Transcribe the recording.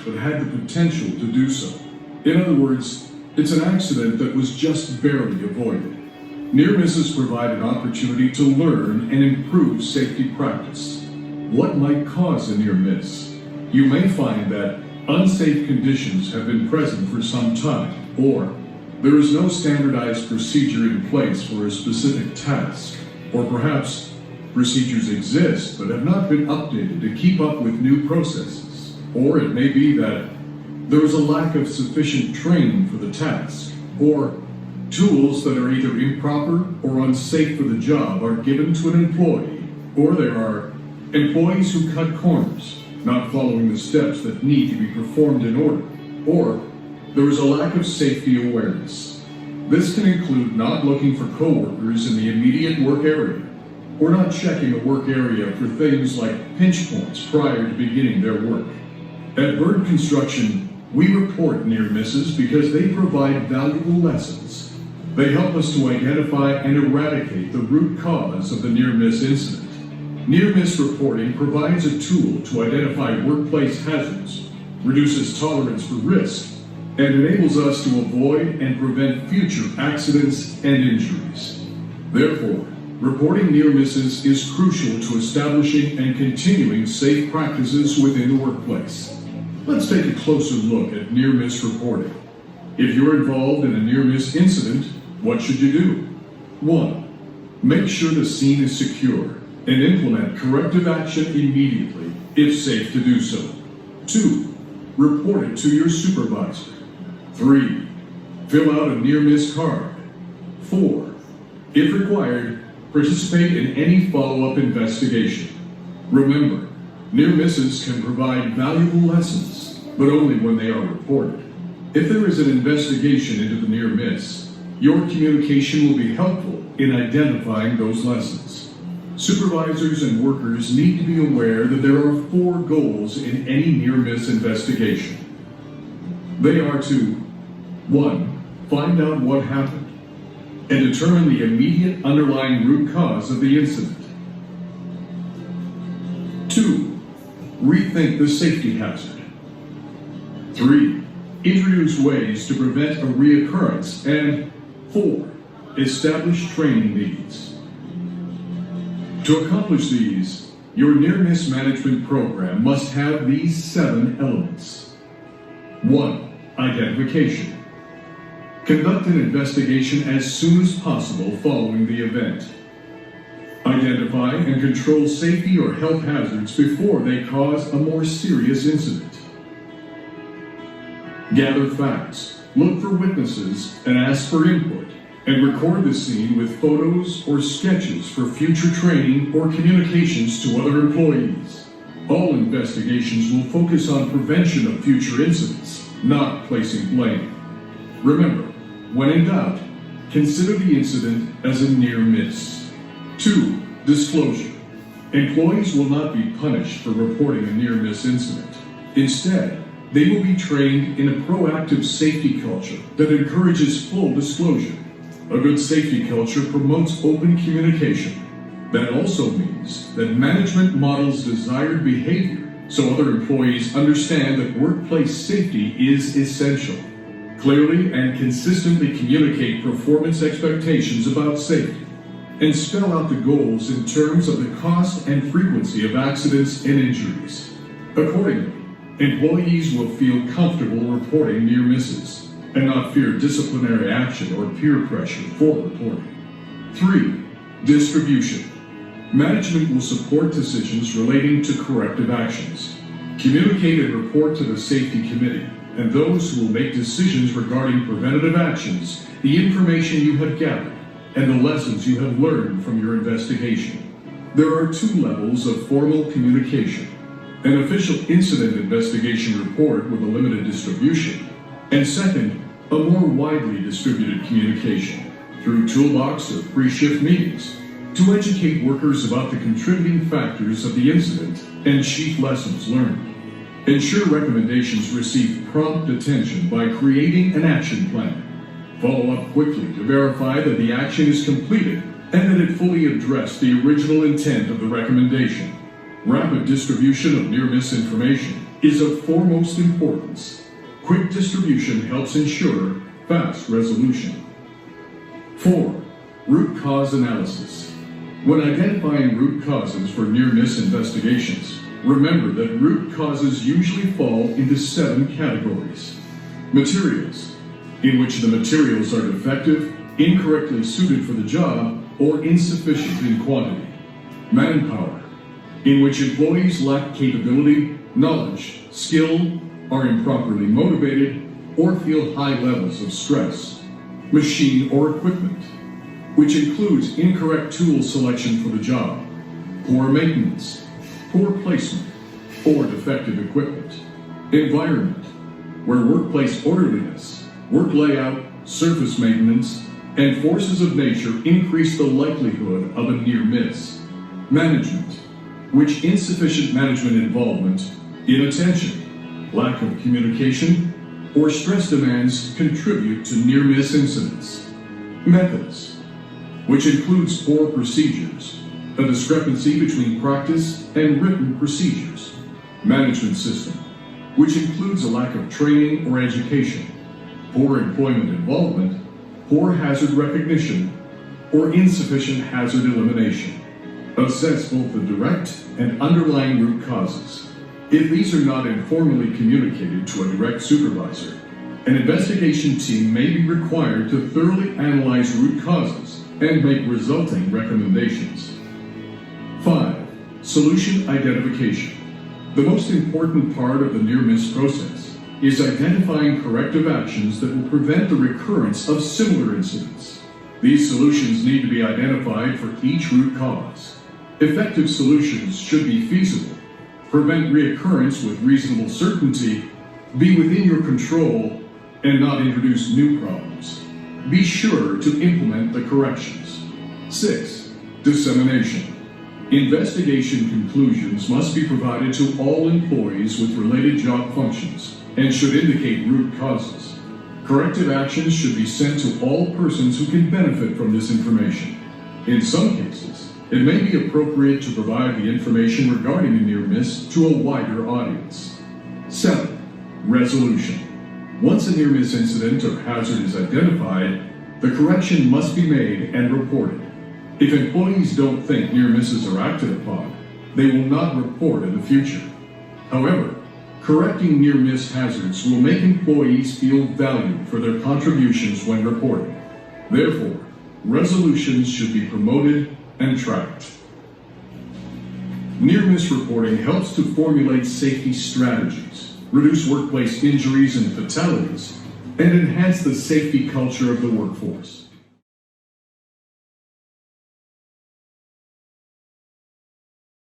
but had the potential to do so. In other words, it's an accident that was just barely avoided. Near misses provide an opportunity to learn and improve safety practice. What might cause a near miss? You may find that unsafe conditions have been present for some time, or there is no standardized procedure in place for a specific task, or perhaps procedures exist but have not been updated to keep up with new processes. Or it may be that there is a lack of sufficient training for the task, or tools that are either improper or unsafe for the job are given to an employee, or there are employees who cut corners, not following the steps that need to be performed in order, or there is a lack of safety awareness. This can include not looking for coworkers in the immediate work area, or not checking a work area for things like pinch points prior to beginning their work. At Bird Construction, we report near misses because they provide valuable lessons. They help us to identify and eradicate the root cause of the near miss incident. Near miss reporting provides a tool to identify workplace hazards, reduces tolerance for risk, and enables us to avoid and prevent future accidents and injuries. Therefore, reporting near misses is crucial to establishing and continuing safe practices within the workplace. Let's take a closer look at near miss reporting. If you're involved in a near miss incident, what should you do? 1. Make sure the scene is secure and implement corrective action immediately, if safe to do so. 2. Report it to your supervisor. 3. Fill out a near miss card. 4. If required, participate in any follow-up investigation. Remember, near misses can provide valuable lessons, but only when they are reported. If there is an investigation into the near miss, your communication will be helpful in identifying those lessons. Supervisors and workers need to be aware that there are 4 goals in any near miss investigation. They are to 1. Find out what happened and determine the immediate underlying root cause of the incident. 2. Rethink the safety hazard. 3. Introduce ways to prevent a reoccurrence. And 4. Establish training needs. To accomplish these, your near-miss management program must have these 7 elements. 1. Identification. Conduct an investigation as soon as possible following the event. Identify and control safety or health hazards before they cause a more serious incident. Gather facts, look for witnesses, and ask for input, and record the scene with photos or sketches for future training or communications to other employees. All investigations will focus on prevention of future incidents, not placing blame. Remember, when in doubt, consider the incident as a near miss. 2. Disclosure. Employees will not be punished for reporting a near miss incident. Instead, they will be trained in a proactive safety culture that encourages full disclosure. A good safety culture promotes open communication. That also means that management models desired behavior so other employees understand that workplace safety is essential. Clearly and consistently communicate performance expectations about safety, and spell out the goals in terms of the cost and frequency of accidents and injuries. Accordingly, employees will feel comfortable reporting near misses and not fear disciplinary action or peer pressure for reporting. 3. Distribution. Management will support decisions relating to corrective actions. Communicate and report to the safety committee and those who will make decisions regarding preventative actions the information you have gathered and the lessons you have learned from your investigation. There are 2 levels of formal communication: an official incident investigation report with a limited distribution, and second, a more widely distributed communication through toolbox or pre-shift meetings to educate workers about the contributing factors of the incident and chief lessons learned. Ensure recommendations receive prompt attention by creating an action plan. Follow up quickly to verify that the action is completed and that it fully addressed the original intent of the recommendation. Rapid distribution of near-miss information is of foremost importance. Quick distribution helps ensure fast resolution. 4. Root cause analysis. When identifying root causes for near-miss investigations, remember that root causes usually fall into 7 categories. Materials, in which the materials are defective, incorrectly suited for the job, or insufficient in quantity. Manpower, in which employees lack capability, knowledge, skill, are improperly motivated, or feel high levels of stress. Machine or equipment, which includes incorrect tool selection for the job, poor maintenance, poor placement, or defective equipment. Environment, where workplace orderliness, work layout, surface maintenance, and forces of nature increase the likelihood of a near miss. Management, which insufficient management involvement, inattention, lack of communication, or stress demands contribute to near-miss incidents. Methods, which includes poor procedures, a discrepancy between practice and written procedures. Management system, which includes a lack of training or education, poor employment involvement, poor hazard recognition, or insufficient hazard elimination. Assess both the direct and underlying root causes. If these are not informally communicated to a direct supervisor, an investigation team may be required to thoroughly analyze root causes and make resulting recommendations. 5. Solution identification. The most important part of the near-miss process is identifying corrective actions that will prevent the recurrence of similar incidents. These solutions need to be identified for each root cause. Effective solutions should be feasible, prevent reoccurrence with reasonable certainty, be within your control, and not introduce new problems. Be sure to implement the corrections. 6. Dissemination. Investigation conclusions must be provided to all employees with related job functions and should indicate root causes. Corrective actions should be sent to all persons who can benefit from this information. In some cases, it may be appropriate to provide the information regarding a near miss to a wider audience. 7. Resolution. Once a near miss incident or hazard is identified, the correction must be made and reported. If employees don't think near misses are acted upon, they will not report in the future. However, correcting near miss hazards will make employees feel valued for their contributions when reporting. Therefore, resolutions should be promoted and tracked. Near-miss reporting helps to formulate safety strategies, reduce workplace injuries and fatalities, and enhance the safety culture of the workforce.